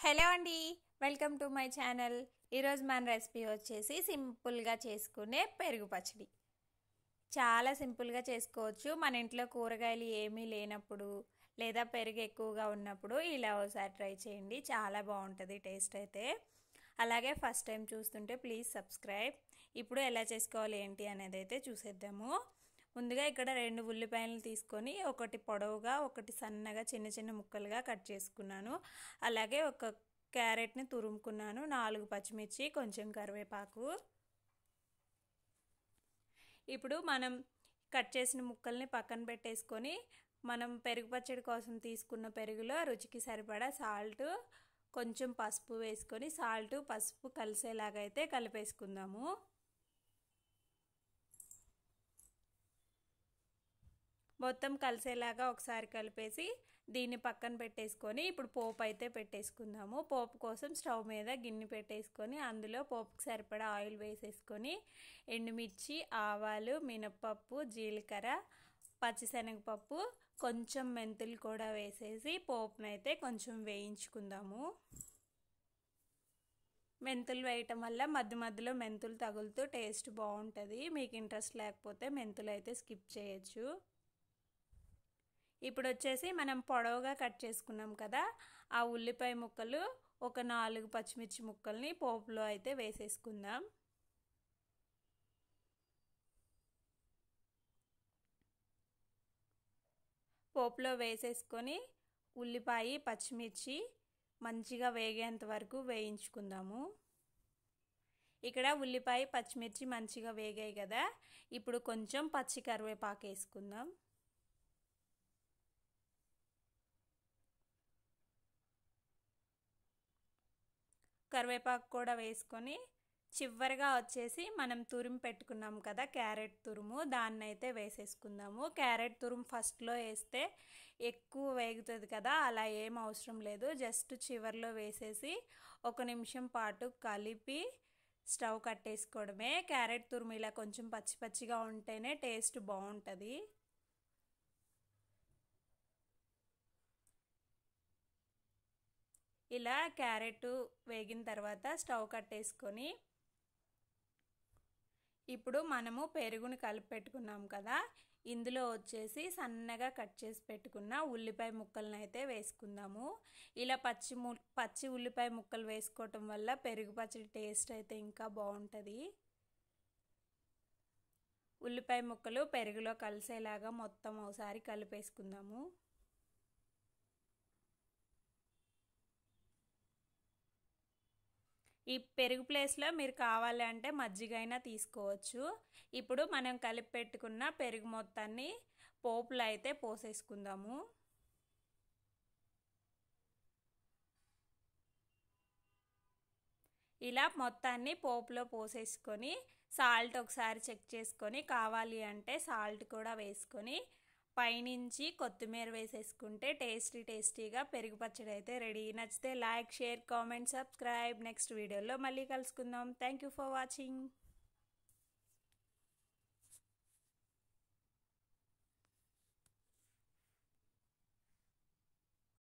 Hello అండి, welcome to my channel. ఈరోజు మన రెసిపీ వచ్చేసి సింపుల్గా చేసుకునే పెరుగు పచ్చడి. చాలా సింపుల్గా చేసుకోవచ్చు. మన ఇంట్లో కూరగాయలు ఏమీ లేనప్పుడు లేదా పెరుగు ఎక్కువగా ఉన్నప్పుడు ఇలా ఒకసారి ట్రై చేయండి. చాలా బాగుంటుంది టేస్ట్ అయితే. అలాగే ఫస్ట్ టైం చూస్తుంటే ప్లీజ్ సబ్స్క్రైబ్. ఇప్పుడు ఎలా చేసుకోవాలి ఏంటి అనేది అయితే చూసేద్దాము. ముందుగా ఇక్కడ 2 ఉల్లిపాయలు తీసుకొని ఒకటి పొడవుగా ఒకటి సన్నగా చిన్న చిన్న ముక్కలుగా కట్ చేసుకున్నాను. అలాగే ఒక క్యారెట్ని తురుముకున్నాను, 4 పచ్చిమిర్చి, కొంచెం కరివేపాకు. ఇప్పుడు మనం కట్ చేసిన ముక్కల్ని పక్కన పెట్టేసుకొని మనం పెరుగు పచ్చడి కోసం తీసుకున్న పెరుగులో రుచికి సరిపడా సాల్ట్, కొంచెం పసుపు వేసుకొని సాల్ట్ పసుపు కలిసేలాగా అయితే కలిపేసుకుందాము. మొత్తం కలిసేలాగా ఒకసారి కలిపేసి దీన్ని పక్కన పెట్టేసుకొని ఇప్పుడు పోపు అయితే పెట్టేసుకుందాము. పోపు కోసం స్టవ్ మీద గిన్నె పెట్టేసుకొని అందులో పోపుకి సరిపడా ఆయిల్ వేసేసుకొని ఎండుమిర్చి, ఆవాలు, మినప్పప్పు, జీలకర్ర, పచ్చిశనగపప్పు, కొంచెం మెంతులు కూడా వేసేసి పోపునైతే కొంచెం వేయించుకుందాము. మెంతులు వేయటం వల్ల మధ్య మధ్యలో మెంతులు తగులుతూ టేస్ట్ బాగుంటుంది. మీకు ఇంట్రెస్ట్ లేకపోతే మెంతులు అయితే స్కిప్ చేయొచ్చు. ఇప్పుడు వచ్చేసి మనం పొడవుగా కట్ చేసుకున్నాం కదా, ఆ ఉల్లిపాయ ముక్కలు ఒక 4 పచ్చిమిర్చి ముక్కల్ని పోపులో అయితే వేసేసుకుందాం. పోపులో వేసేసుకొని ఉల్లిపాయ పచ్చిమిర్చి మంచిగా వేగేంత వరకు వేయించుకుందాము. ఇక్కడ ఉల్లిపాయ పచ్చిమిర్చి మంచిగా వేగాయి కదా, ఇప్పుడు కొంచెం పచ్చి కరివేపాకు వేసుకుందాం. కరివేపాకు కూడా వేసుకొని చివరిగా వచ్చేసి మనం తురుము పెట్టుకున్నాం కదా క్యారెట్ తురుము, దాన్ని అయితే వేసేసుకుందాము. క్యారెట్ తురుము ఫస్ట్లో వేస్తే ఎక్కువ వేగుతుంది కదా, అలా ఏం అవసరం లేదు. జస్ట్ చివరిలో వేసేసి 1 నిమిషం పాటు కలిపి స్టవ్ కట్టేసుకోవడమే. క్యారెట్ తురుము ఇలా కొంచెం పచ్చి పచ్చిగా ఉంటేనే టేస్ట్ బాగుంటుంది. ఇలా క్యారెట్ వేగిన తర్వాత స్టవ్ కట్టేసుకొని ఇప్పుడు మనము పెరుగుని కలిపి పెట్టుకున్నాం కదా, ఇందులో వచ్చేసి సన్నగా కట్ చేసి పెట్టుకున్న ఉల్లిపాయ ముక్కలను అయితే వేసుకుందాము. ఇలా పచ్చి ఉల్లిపాయ ముక్కలు వేసుకోవటం వల్ల పెరుగు పచ్చడి టేస్ట్ అయితే ఇంకా బాగుంటుంది. ఉల్లిపాయ ముక్కలు పెరుగులో కలిసేలాగా మొత్తం ఒకసారి కలిపేసుకుందాము. ఈ పెరుగు ప్లేస్లో మీరు కావాలంటే మజ్జిగ అయినా తీసుకోవచ్చు. ఇప్పుడు మనం కలిపి పెట్టుకున్న పెరుగు మొత్తాన్ని పోపులో అయితే పోసేసుకుందాము. ఇలా మొత్తాన్ని పోపులో పోసేసుకొని సాల్ట్ ఒకసారి చెక్ చేసుకొని కావాలి అంటే సాల్ట్ కూడా వేసుకొని పైనుంచి కొత్తిమీర వేసేసుకుంటే టేస్టీగా పెరుగు పచ్చడి అయితే రెడీ. నచ్చితే like, share, comment, subscribe. Next వీడియోలో మళ్ళీ కలుసుకుందాం. Thank you for watching.